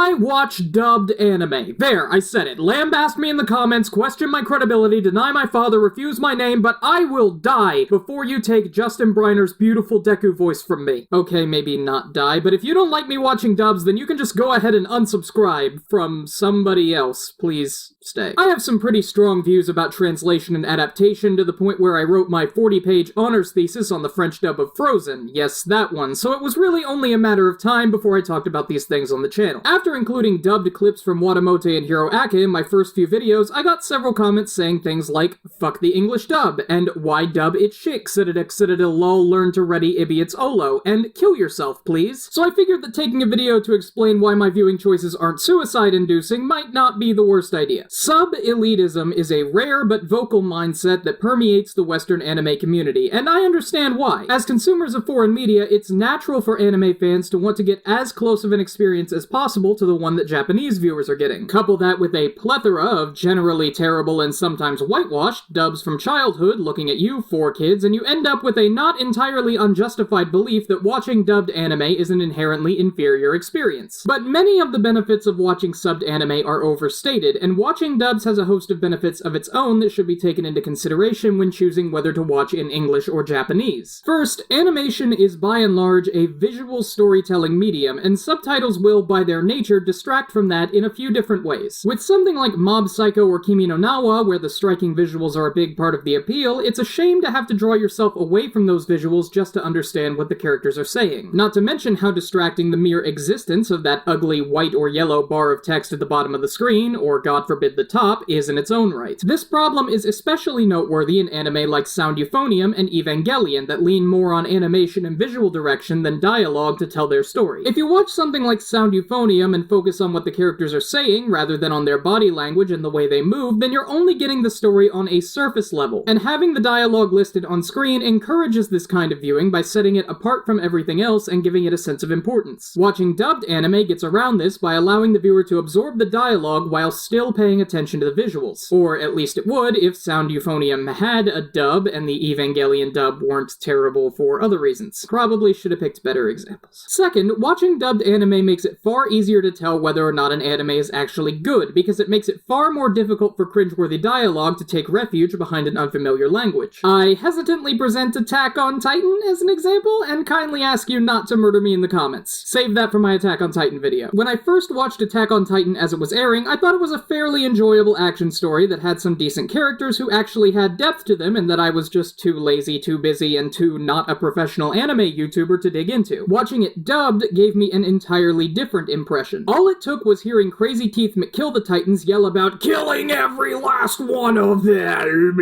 I watch dubbed anime. There, I said it. Lambast me in the comments, question my credibility, deny my father, refuse my name, but I will die before you take Justin Briner's beautiful Deku voice from me. Okay, maybe not die, but if you don't like me watching dubs, then you can just go ahead and unsubscribe from somebody else. Please stay. I have some pretty strong views about translation and adaptation, to the point where I wrote my 40-page honors thesis on the French dub of Frozen. Yes, that one. So it was really only a matter of time before I talked about these things on the channel. After including dubbed clips from Watamote and Hiroaki in my first few videos, I got several comments saying things like, fuck the English dub, and why dub it shik, citadel lol, learn to ready ibiots olo, and kill yourself, please. So I figured that taking a video to explain why my viewing choices aren't suicide-inducing might not be the worst idea. Sub-elitism is a rare but vocal mindset that permeates the Western anime community, and I understand why. As consumers of foreign media, it's natural for anime fans to want to get as close of an experience as possible to the one that Japanese viewers are getting. Couple that with a plethora of generally terrible and sometimes whitewashed dubs from childhood looking at you, 4 kids, and you end up with a not entirely unjustified belief that watching dubbed anime is an inherently inferior experience. But many of the benefits of watching subbed anime are overstated, and watching dubs has a host of benefits of its own that should be taken into consideration when choosing whether to watch in English or Japanese. First, animation is by and large a visual storytelling medium, and subtitles will, by their nature, distract from that in a few different ways. With something like Mob Psycho or Kimi no Na wa, where the striking visuals are a big part of the appeal, it's a shame to have to draw yourself away from those visuals just to understand what the characters are saying. Not to mention how distracting the mere existence of that ugly white or yellow bar of text at the bottom of the screen, or God forbid the top, is in its own right. This problem is especially noteworthy in anime like Sound Euphonium and Evangelion that lean more on animation and visual direction than dialogue to tell their story. If you watch something like Sound Euphonium and focus on what the characters are saying rather than on their body language and the way they move, then you're only getting the story on a surface level, and having the dialogue listed on screen encourages this kind of viewing by setting it apart from everything else and giving it a sense of importance. Watching dubbed anime gets around this by allowing the viewer to absorb the dialogue while still paying attention to the visuals. Or at least it would if Sound Euphonium had a dub and the Evangelion dub weren't terrible for other reasons. Probably should have picked better examples. Second, watching dubbed anime makes it far easier to tell whether or not an anime is actually good, because it makes it far more difficult for cringeworthy dialogue to take refuge behind an unfamiliar language. I hesitantly present Attack on Titan as an example, and kindly ask you not to murder me in the comments. Save that for my Attack on Titan video. When I first watched Attack on Titan as it was airing, I thought it was a fairly enjoyable action story that had some decent characters who actually had depth to them, and that I was just too lazy, too busy, and too not a professional anime YouTuber to dig into. Watching it dubbed gave me an entirely different impression. All it took was hearing Crazy Teeth McKill the Titans yell about killing every last one of them,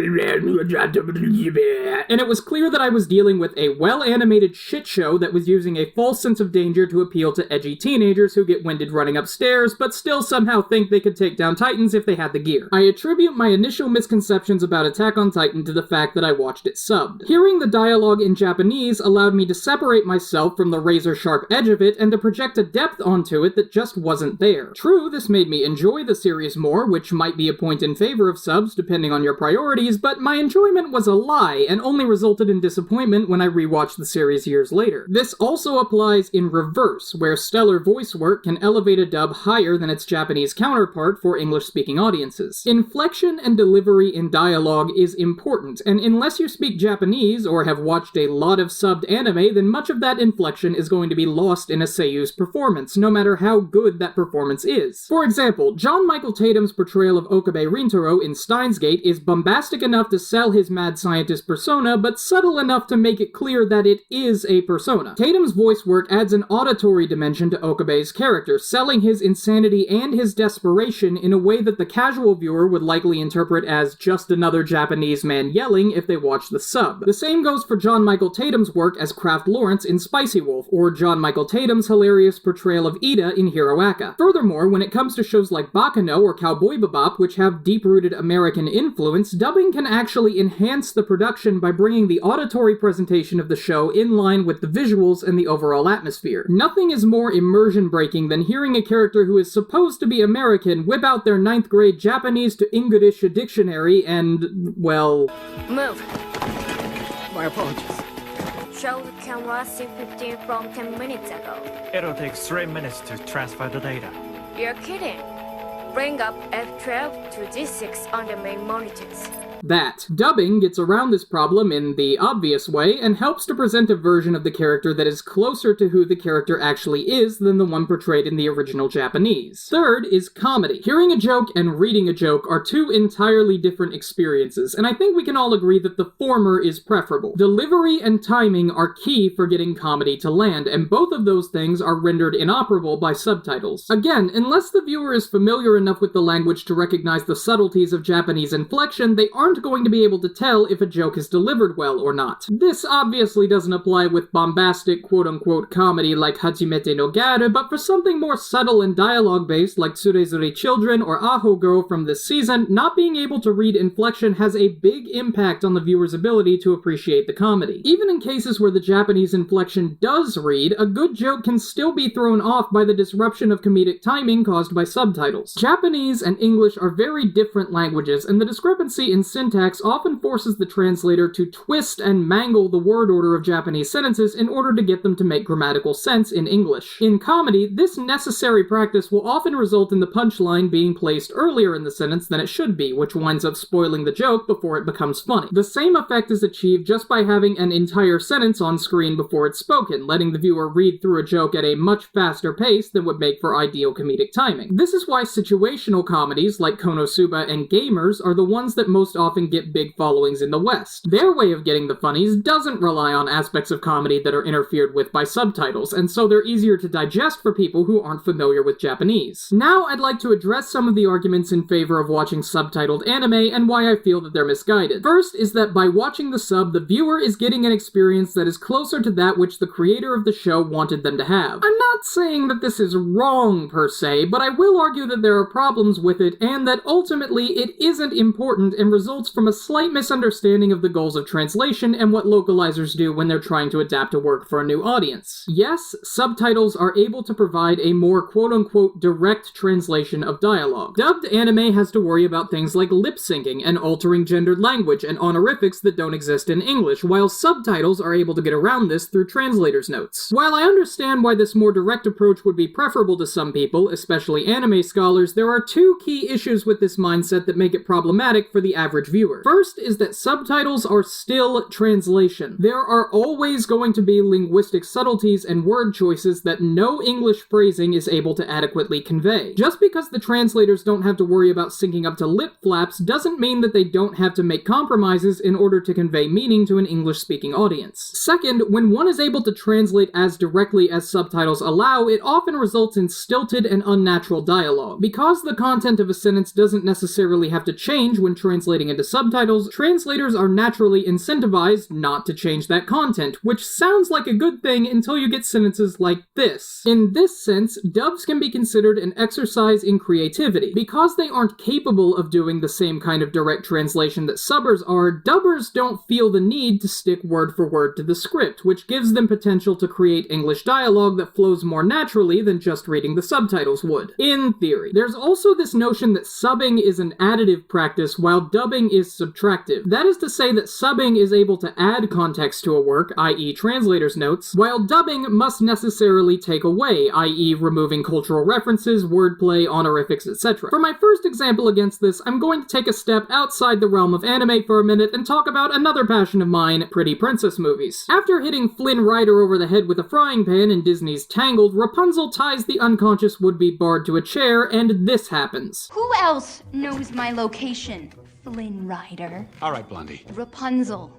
and it was clear that I was dealing with a well-animated shit show that was using a false sense of danger to appeal to edgy teenagers who get winded running upstairs, but still somehow think they could take down Titans if they had the gear. I attribute my initial misconceptions about Attack on Titan to the fact that I watched it subbed. Hearing the dialogue in Japanese allowed me to separate myself from the razor-sharp edge of it and to project a depth onto it that just wasn't there. True, this made me enjoy the series more, which might be a point in favor of subs depending on your priorities, but my enjoyment was a lie and only resulted in disappointment when I rewatched the series years later. This also applies in reverse, where stellar voice work can elevate a dub higher than its Japanese counterpart for English-speaking audiences. Inflection and delivery in dialogue is important, and unless you speak Japanese or have watched a lot of subbed anime, then much of that inflection is going to be lost in a seiyu's performance, no matter how good that performance is. For example, John Michael Tatum's portrayal of Okabe Rintaro in Steins Gate is bombastic enough to sell his mad scientist persona, but subtle enough to make it clear that it is a persona. Tatum's voice work adds an auditory dimension to Okabe's character, selling his insanity and his desperation in a way that the casual viewer would likely interpret as just another Japanese man yelling if they watch the sub. The same goes for John Michael Tatum's work as Kraft Lawrence in Spicy Wolf, or John Michael Tatum's hilarious portrayal of Ida in Hiroaka. Furthermore, when it comes to shows like Bakano or Cowboy Bebop, which have deep-rooted American influence, dubbing can actually enhance the production by bringing the auditory presentation of the show in line with the visuals and the overall atmosphere. Nothing is more immersion-breaking than hearing a character who is supposed to be American whip out their 9th grade Japanese to English dictionary and, well... Move. My apologies. Show can last 15 from 10 minutes ago. It'll take 3 minutes to transfer the data. You're kidding. Bring up F12 to G6 on the main monitors. That. Dubbing gets around this problem in the obvious way and helps to present a version of the character that is closer to who the character actually is than the one portrayed in the original Japanese. Third is comedy. Hearing a joke and reading a joke are two entirely different experiences, and I think we can all agree that the former is preferable. Delivery and timing are key for getting comedy to land, and both of those things are rendered inoperable by subtitles. Again, unless the viewer is familiar enough with the language to recognize the subtleties of Japanese inflection, they aren't going to be able to tell if a joke is delivered well or not. This obviously doesn't apply with bombastic quote-unquote comedy like Hajimete no Garu, but for something more subtle and dialogue-based like Tsurezure Children or Aho Girl from this season, not being able to read inflection has a big impact on the viewer's ability to appreciate the comedy. Even in cases where the Japanese inflection does read, a good joke can still be thrown off by the disruption of comedic timing caused by subtitles. Japanese and English are very different languages, and the discrepancy in syntax often forces the translator to twist and mangle the word order of Japanese sentences in order to get them to make grammatical sense in English. In comedy, this necessary practice will often result in the punchline being placed earlier in the sentence than it should be, which winds up spoiling the joke before it becomes funny. The same effect is achieved just by having an entire sentence on screen before it's spoken, letting the viewer read through a joke at a much faster pace than would make for ideal comedic timing. This is why situational comedies like Konosuba and Gamers are the ones that most often get big followings in the West. Their way of getting the funnies doesn't rely on aspects of comedy that are interfered with by subtitles, and so they're easier to digest for people who aren't familiar with Japanese. Now I'd like to address some of the arguments in favor of watching subtitled anime and why I feel that they're misguided. First is that by watching the sub, the viewer is getting an experience that is closer to that which the creator of the show wanted them to have. I'm not saying that this is wrong per se, but I will argue that there are problems with it and that ultimately it isn't important and results from a slight misunderstanding of the goals of translation and what localizers do when they're trying to adapt a work for a new audience. Yes, subtitles are able to provide a more quote-unquote direct translation of dialogue. Dubbed anime has to worry about things like lip-syncing and altering gendered language and honorifics that don't exist in English, while subtitles are able to get around this through translator's notes. While I understand why this more direct approach would be preferable to some people, especially anime scholars, there are two key issues with this mindset that make it problematic for the average viewer. First is that subtitles are still translation. There are always going to be linguistic subtleties and word choices that no English phrasing is able to adequately convey. Just because the translators don't have to worry about syncing up to lip flaps doesn't mean that they don't have to make compromises in order to convey meaning to an English-speaking audience. Second, when one is able to translate as directly as subtitles allow, it often results in stilted and unnatural dialogue. Because the content of a sentence doesn't necessarily have to change when translating into subtitles, translators are naturally incentivized not to change that content, which sounds like a good thing until you get sentences like this. In this sense, dubs can be considered an exercise in creativity. Because they aren't capable of doing the same kind of direct translation that subbers are, dubbers don't feel the need to stick word for word to the script, which gives them potential to create English dialogue that flows more naturally than just reading the subtitles would. In theory. There's also this notion that subbing is an additive practice while dubbing is subtractive. That is to say that subbing is able to add context to a work, i.e. translator's notes, while dubbing must necessarily take away, i.e. removing cultural references, wordplay, honorifics, etc. For my first example against this, I'm going to take a step outside the realm of anime for a minute and talk about another passion of mine, pretty princess movies. After hitting Flynn Rider over the head with a frying pan in Disney's Tangled, Rapunzel ties the unconscious would-be bard to a chair, and this happens. Who else knows my location? Flynn Rider. All right, Blondie. Rapunzel.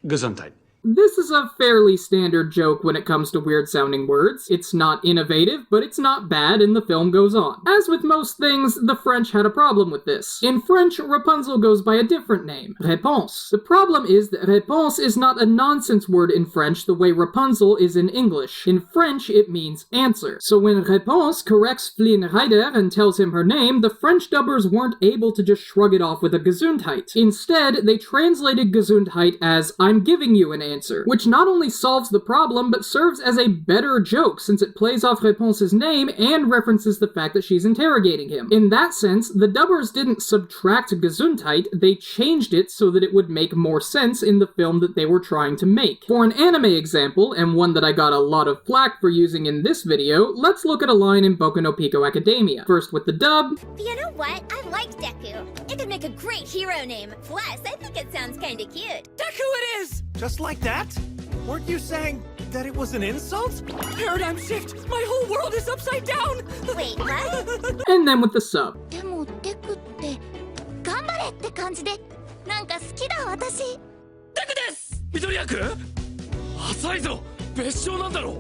Gesundheit. This is a fairly standard joke when it comes to weird-sounding words. It's not innovative, but it's not bad, and the film goes on. As with most things, the French had a problem with this. In French, Rapunzel goes by a different name, réponse. The problem is that réponse is not a nonsense word in French the way Rapunzel is in English. In French, it means answer. So when réponse corrects Flynn Rider and tells him her name, the French dubbers weren't able to just shrug it off with a Gesundheit. Instead, they translated Gesundheit as, I'm giving you an answer, answer, which not only solves the problem, but serves as a better joke since it plays off Réponse's name and references the fact that she's interrogating him. In that sense, the dubbers didn't subtract Gesundheit, they changed it so that it would make more sense in the film that they were trying to make. For an anime example, and one that I got a lot of flack for using in this video, let's look at a line in Boku no Pico Academia. First with the dub. You know what? I like Deku. It could make a great hero name. Plus, I think it sounds kinda cute. Deku it is! Just like that? Weren't you saying that it was an insult? Paradigm shift! My whole world is upside down! Wait, what? And then with the sub. でもデクって頑張れって感じでなんか好きだ私。デクです。緑谷君？浅いぞ。別称なんだろう。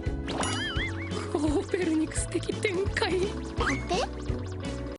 コーペルニクス的展開。コペ？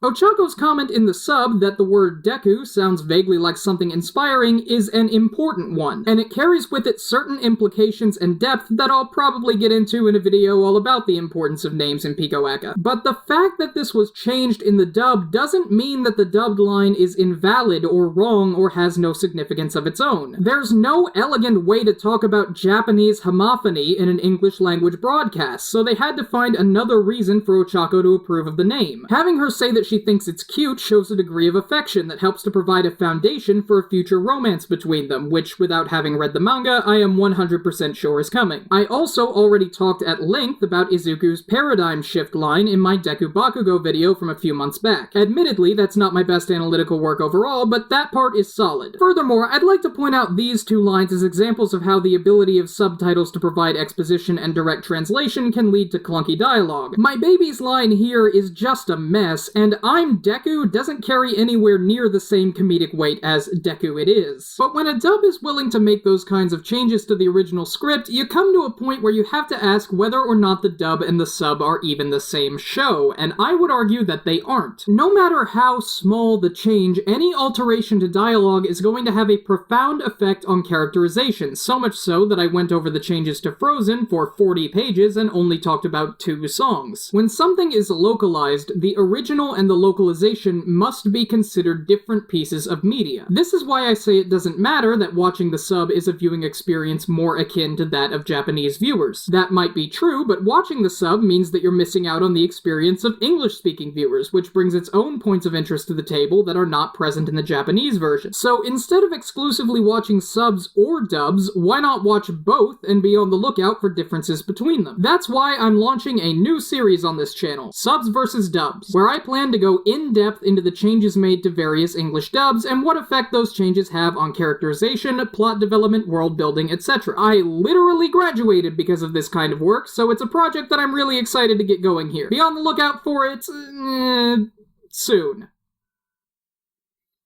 Ochako's comment in the sub that the word Deku sounds vaguely like something inspiring is an important one, and it carries with it certain implications and depth that I'll probably get into in a video all about the importance of names in Pico-aka. But the fact that this was changed in the dub doesn't mean that the dubbed line is invalid or wrong or has no significance of its own. There's no elegant way to talk about Japanese homophony in an English language broadcast, so they had to find another reason for Ochako to approve of the name. Having her say that she thinks it's cute shows a degree of affection that helps to provide a foundation for a future romance between them, which, without having read the manga, I am 100% sure is coming. I also already talked at length about Izuku's paradigm shift line in my Deku Bakugo video from a few months back. Admittedly, that's not my best analytical work overall, but that part is solid. Furthermore, I'd like to point out these two lines as examples of how the ability of subtitles to provide exposition and direct translation can lead to clunky dialogue. My baby's line here is just a mess, and I'm Deku doesn't carry anywhere near the same comedic weight as Deku it is. But when a dub is willing to make those kinds of changes to the original script, you come to a point where you have to ask whether or not the dub and the sub are even the same show, and I would argue that they aren't. No matter how small the change, any alteration to dialogue is going to have a profound effect on characterization, so much so that I went over the changes to Frozen for 40 pages and only talked about 2 songs. When something is localized, the original and the localization must be considered different pieces of media. This is why I say it doesn't matter that watching the sub is a viewing experience more akin to that of Japanese viewers. That might be true, but watching the sub means that you're missing out on the experience of English-speaking viewers, which brings its own points of interest to the table that are not present in the Japanese version. So instead of exclusively watching subs or dubs, why not watch both and be on the lookout for differences between them? That's why I'm launching a new series on this channel, Subs vs. Dubs, where I plan to go in-depth into the changes made to various English dubs and what effect those changes have on characterization, plot development, world building, etc. I literally graduated because of this kind of work, so it's a project that I'm really excited to get going here. Be on the lookout for it, soon.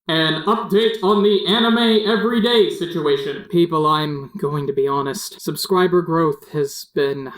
An update on the anime everyday situation. People, I'm going to be honest. Subscriber growth has been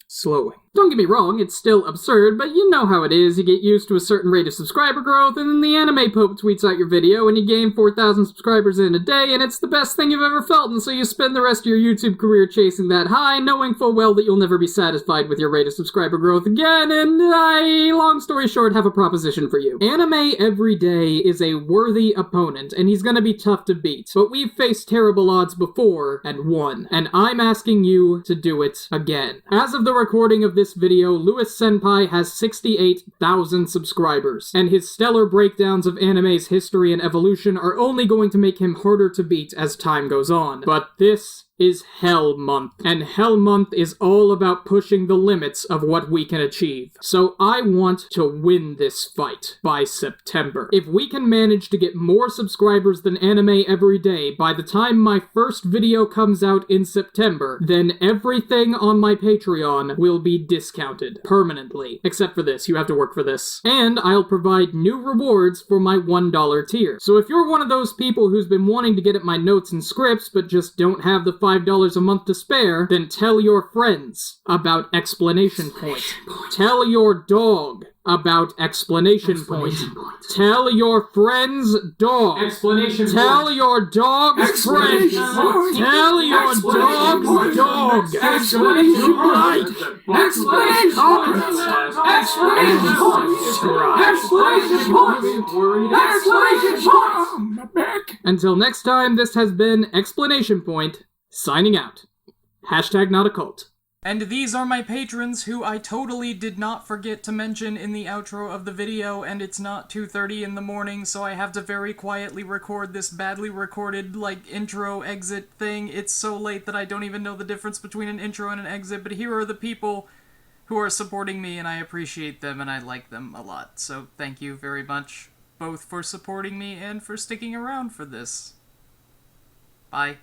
slowing. Don't get me wrong, it's still absurd, but you know how it is. You get used to a certain rate of subscriber growth, and then the anime pope tweets out your video, and you gain 4,000 subscribers in a day, and it's the best thing you've ever felt, and so you spend the rest of your YouTube career chasing that high, knowing full well that you'll never be satisfied with your rate of subscriber growth again, and I, long story short, have a proposition for you. Anime every day is a worthy opponent, and he's gonna be tough to beat, but we've faced terrible odds before and won, and I'm asking you to do it again. As of the recording of this video, Lewis Senpai has 68,000 subscribers, and his stellar breakdowns of anime's history and evolution are only going to make him harder to beat as time goes on. But this is Hell Month, and Hell Month is all about pushing the limits of what we can achieve. So I want to win this fight by September. If we can manage to get more subscribers than Anime Every Day by the time my first video comes out in September, then everything on my Patreon will be discounted permanently. Except for this, you have to work for this. And I'll provide new rewards for my $1 tier. So if you're one of those people who's been wanting to get at my notes and scripts but just don't have the $5 a month to spare, then tell your friends about Explanation Point. Tell your dog about Explanation Point. Tell your friend's dog. Explanation Tell your dog's friend. Tell your dog's dog. Explanation Point. Explanation Point. Explanation Point. Explanation Point. Explanation Point. Until next time, this has been Explanation Point, signing out. Hashtag not a cult. And these are my patrons who I totally did not forget to mention in the outro of the video, and it's not 2:30 in the morning, so I have to very quietly record this badly recorded, intro exit thing. It's so late that I don't even know the difference between an intro and an exit, but here are the people who are supporting me, and I appreciate them, and I like them a lot. So thank you very much, both for supporting me and for sticking around for this. Bye.